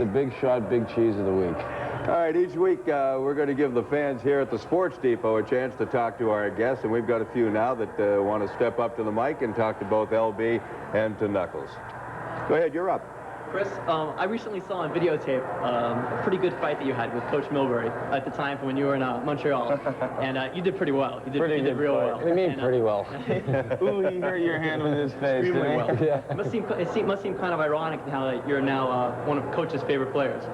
The big shot, big cheese of the week. All right, each week we're going to give the fans here at the Sports Depot a chance to talk to our guests, and we've got a few now that want to step up to the mic and talk to both LB and to Knuckles. Go ahead, you're up. Chris, I recently saw on videotape a pretty good fight that you had with Coach Milbury at the time when you were in Montreal, and you did pretty well. You did real well. What do you mean pretty well? Ooh, he hurt your hand with his face. Extremely well. Yeah. It must seem kind of ironic how you're now one of Coach's favorite players.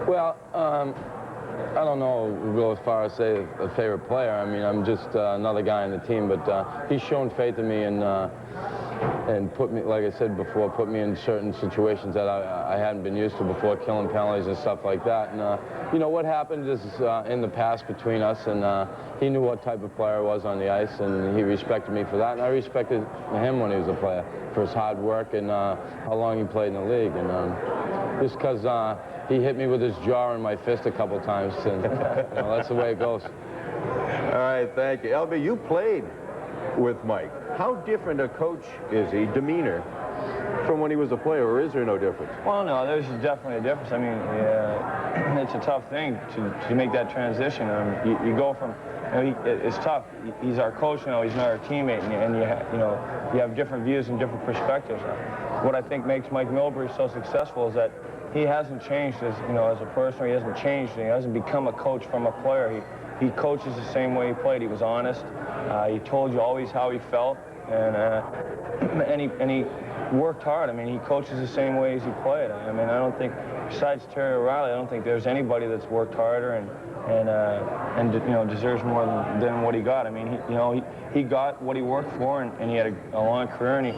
Well, I don't know, go as far as say a favorite player. I mean, I'm just another guy on the team, but he's shown faith in me and put me, like I said before, put me in certain situations that I hadn't been used to before, killing penalties and stuff like that. And, you know, what happened is in the past between us, and he knew what type of player I was on the ice, and he respected me for that, and I respected him when he was a player, for his hard work and how long he played in the league. And just because he hit me with his jaw and my fist a couple times, and you know, that's the way it goes. All right, thank you. LB, you played with Mike. How different a coach is he, demeanor, from when he was a player, or is there no difference? Well, no, there's definitely a difference. I mean, yeah, it's a tough thing to make that transition. You go from, you know, it's tough. He's our coach, you know, he's not our teammate, and you have different views and different perspectives. What I think makes Mike Milbury so successful is that he hasn't changed as a person. He hasn't changed. He hasn't become a coach from a player. He coaches the same way he played. He was honest. He told you always how he felt, and he worked hard. I mean, he coaches the same way as he played. I mean, I don't think, besides Terry O'Reilly, I don't think there's anybody that's worked harder and you know, deserves more than what he got. I mean, he got what he worked for, and he had a long career, and he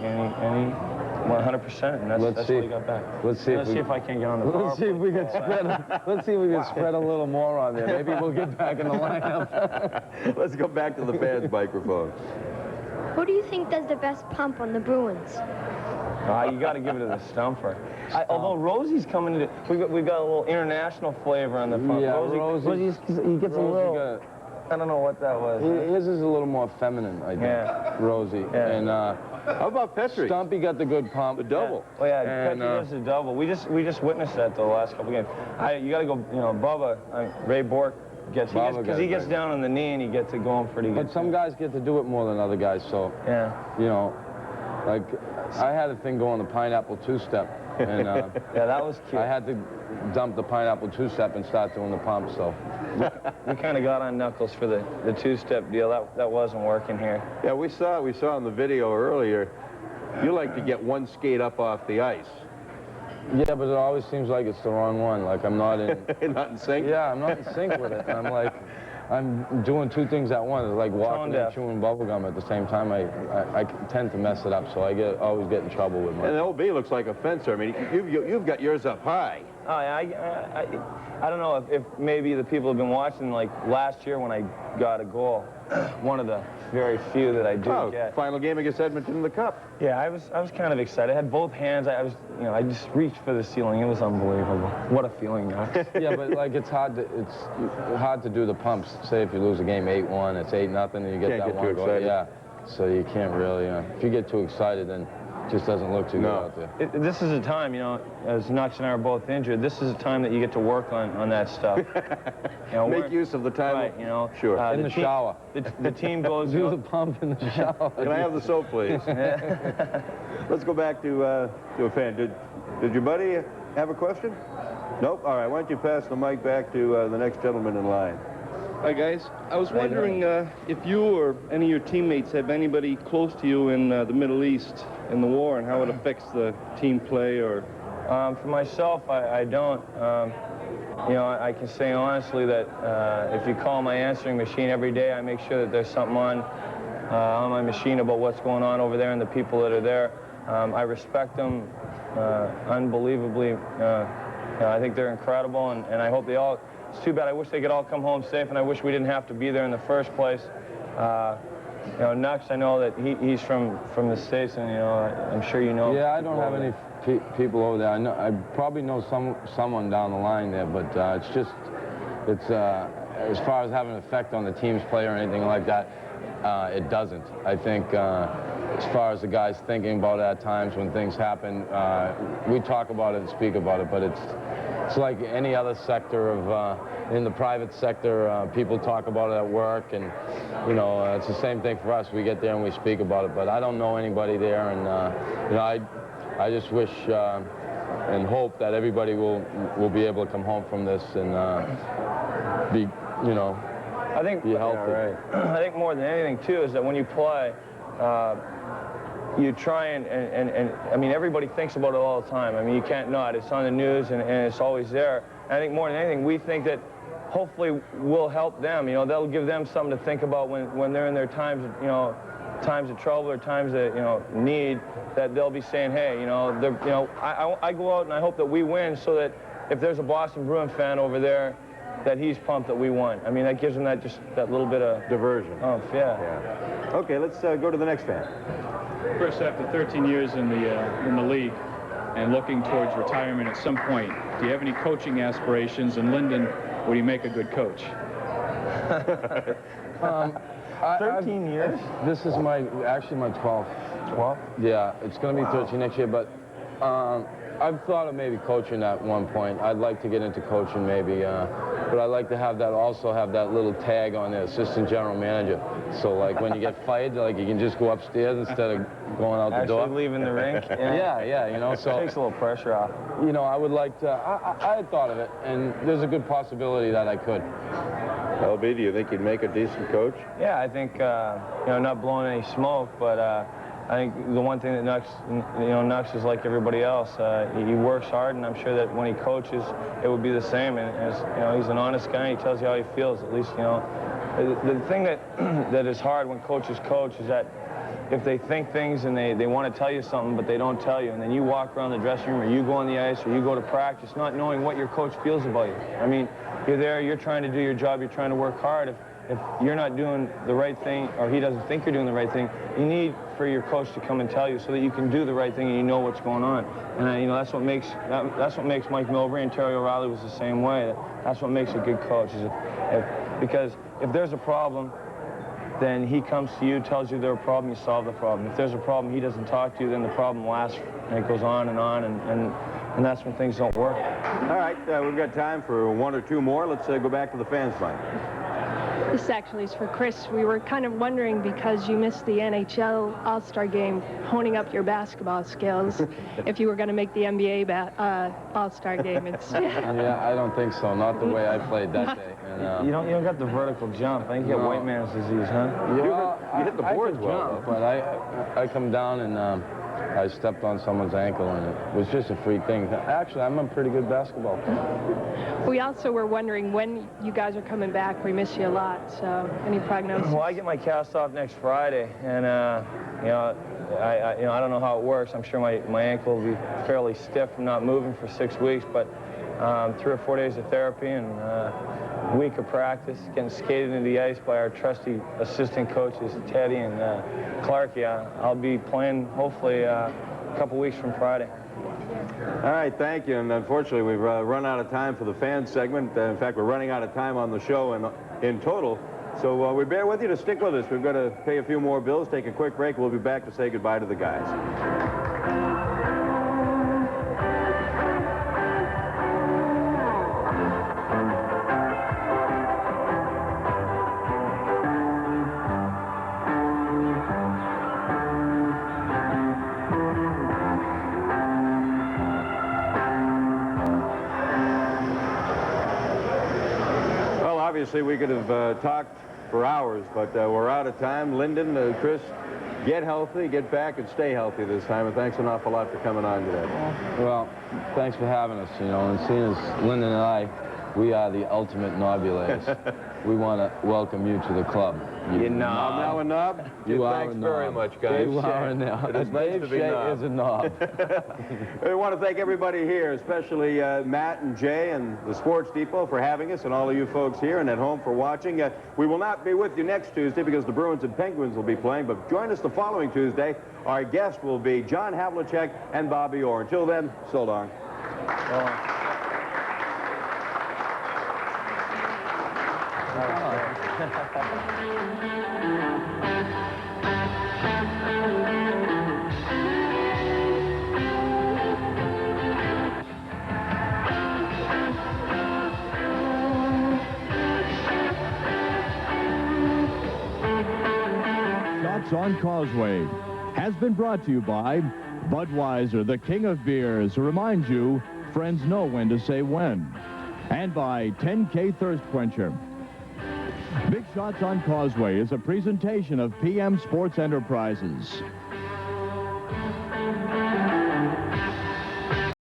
100%, and that's what he got back. Let's see if I can get on the power. Let's see if we can spread. Let's see if we can spread a little more on there. Maybe we'll get back in the lineup. Let's go back to the fans' microphone. Who do you think does the best pump on the Bruins? You got to give it to the Stumper. Although Rosie's coming into, we've got a little international flavor on the pump. Yeah, Rosie, he gets a little. I don't know what that was. His is a little more feminine, I think. Yeah. Rosie. Yeah. And how about Petrie? Stumpy got the good pump. The double. Oh yeah, And, Petrie does the double. We just witnessed that the last couple games. You got to go. You know, Bubba, Ray Bork gets because he gets down on the knee and he gets it going pretty good. But some guys get to do it more than other guys. So yeah, you know, like I had a thing going the pineapple two-step. And yeah, that was cute. I had to dump the pineapple two-step and start doing the pump. So we kind of got on Knuckles for the two-step deal. That wasn't working here. Yeah, we saw in the video earlier. You like to get one skate up off the ice. Yeah, but it always seems like it's the wrong one. Like I'm not in. Not in sync. Yeah, I'm not in sync with it. I'm doing two things at once. It's like walking and chewing bubble gum at the same time. I tend to mess it up, so I always get in trouble with my. And LB looks like a fencer. I mean, you've got yours up high. Oh yeah, I don't know if maybe the people have been watching, like last year when I got a goal, one of the very few that I do get. Final game against Edmonton in the Cup. Yeah, I was kind of excited. I had both hands. I just reached for the ceiling. It was unbelievable. What a feeling, guys. Yeah, but like it's hard to do the pumps. Say if you lose a game 8-1, it's 8-0, and you get that one goal. Yeah, so you can't really. If you get too excited, then it just doesn't look too good out there. This is a time, you know, as Knox and I are both injured. This is a time that you get to work on that stuff. You know, make use of the time. Right, you know. Sure. In the shower. The team goes. Do the pump in the shower. Can I have the soap, please? Let's go back to a fan. Did your buddy have a question? Nope. All right. Why don't you pass the mic back to the next gentleman in line? Hi, guys. I was wondering if you or any of your teammates have anybody close to you in the Middle East in the war and how it affects the team play or... For myself, I don't. You know, I can say honestly that if you call my answering machine every day, I make sure that there's something on my machine about what's going on over there and the people that are there. I respect them unbelievably. I think they're incredible, and I hope they all... It's too bad. I wish they could all come home safe, and I wish we didn't have to be there in the first place. You know, Nux, I know that he's from the States, and, you know, I'm sure you know. Yeah, I don't have any people over there. I probably know someone down the line there, but it's as far as having an effect on the team's play or anything like that, it doesn't. I think as far as the guys thinking about it at times when things happen, we talk about it and speak about it, but it's like any other sector of, in the private sector, people talk about it at work, and, you know, it's the same thing for us. We get there and we speak about it, but I don't know anybody there, and, you know, I just wish and hope that everybody will be able to come home from this and be, you know, be healthy. Yeah, right. I think more than anything, too, is that when you play, you try and I mean, everybody thinks about it all the time. I mean, you can't not. It's on the news, and it's always there. And I think more than anything, we think that hopefully we'll help them. You know, that'll give them something to think about when they're in their times, you know, times of trouble or times of, you know, need, that they'll be saying, hey, you know, I go out and I hope that we win, so that if there's a Boston Bruin fan over there, that he's pumped that we won. I mean, that gives him that little bit of diversion. Oh, yeah. Okay, let's go to the next fan. Chris, after 13 years in the league and looking towards retirement at some point, do you have any coaching aspirations? And Lyndon, would he make a good coach? 13 years? This is actually my 12th. 12? Yeah, it's going to be 13 next year, but I've thought of maybe coaching at one point. I'd like to get into coaching maybe, but I'd like to also have that little tag on there, assistant general manager. So like when you get fired, like you can just go upstairs instead of going out the door. Actually leaving the rink? Yeah, you know, so. It takes a little pressure off. You know, I would like to, I had thought of it, and there's a good possibility that I could. LB, do you think you'd make a decent coach? Yeah, I think, you know, not blowing any smoke, but I think the one thing that Nux is like everybody else. He works hard, and I'm sure that when he coaches, it would be the same. And as, you know, he's an honest guy. He tells you how he feels. At least, you know, the thing that is hard when coaches coach is that if they think things and they want to tell you something, but they don't tell you, and then you walk around the dressing room, or you go on the ice, or you go to practice, not knowing what your coach feels about you. I mean, you're there, you're trying to do your job, you're trying to work hard. If you're not doing the right thing, or he doesn't think you're doing the right thing, you need for your coach to come and tell you, so that you can do the right thing and you know what's going on. And you know, that's what makes Mike Milbury, and Terry O'Reilly was the same way. That's what makes a good coach. Is because if there's a problem, then he comes to you, tells you there's a problem, you solve the problem. If there's a problem, he doesn't talk to you, then the problem lasts, and it goes on, and that's when things don't work. All right, we've got time for one or two more. Let's go back to the fans' line. This actually is for Chris. We were kind of wondering, because you missed the NHL All-Star game, honing up your basketball skills, if you were going to make the NBA All-Star game instead. Yeah, I don't think so. Not the way I played that day. And, you don't got the vertical jump. I think you got white man's disease, huh? Yeah, you hit the boards well, but I come down and I stepped on someone's ankle, and it was just a freak thing. Actually, I'm a pretty good basketball player. We also were wondering when you guys are coming back. We miss you a lot, so any prognosis? Well, I get my cast off next Friday, and you know, I don't know how it works. I'm sure my ankle will be fairly stiff from not moving for 6 weeks, but 3 or 4 days of therapy and a week of practice, getting skated into the ice by our trusty assistant coaches, Teddy and Clarkie. I'll be playing hopefully a couple weeks from Friday. All right, thank you. And unfortunately, we've run out of time for the fan segment. In fact, we're running out of time on the show in total. So we bear with you to stick with us. We've got to pay a few more bills, take a quick break. We'll be back to say goodbye to the guys. Obviously, we could have talked for hours, but we're out of time. Lyndon, Chris, get healthy, get back, and stay healthy this time. And thanks an awful lot for coming on today. Well, thanks for having us, you know, and seeing as Lyndon and I, we are the ultimate knobulators. We want to welcome you to the club. You I'm now a knob. You are Thanks a very knob. much, guys. You are a knob. It is nice Dave to be Shea knob. is a knob. We want to thank everybody here, especially Matt and Jay and the Sports Depot for having us, and all of you folks here and at home for watching. We will not be with you next Tuesday because the Bruins and Penguins will be playing, but join us the following Tuesday. Our guest will be John Havlicek and Bobby Orr. Until then, so long. Shots on Causeway has been brought to you by Budweiser, the king of beers, who reminds you friends know when to say when. And by 10K Thirst Quencher. Big Shots on Causeway is a presentation of PM Sports Enterprises.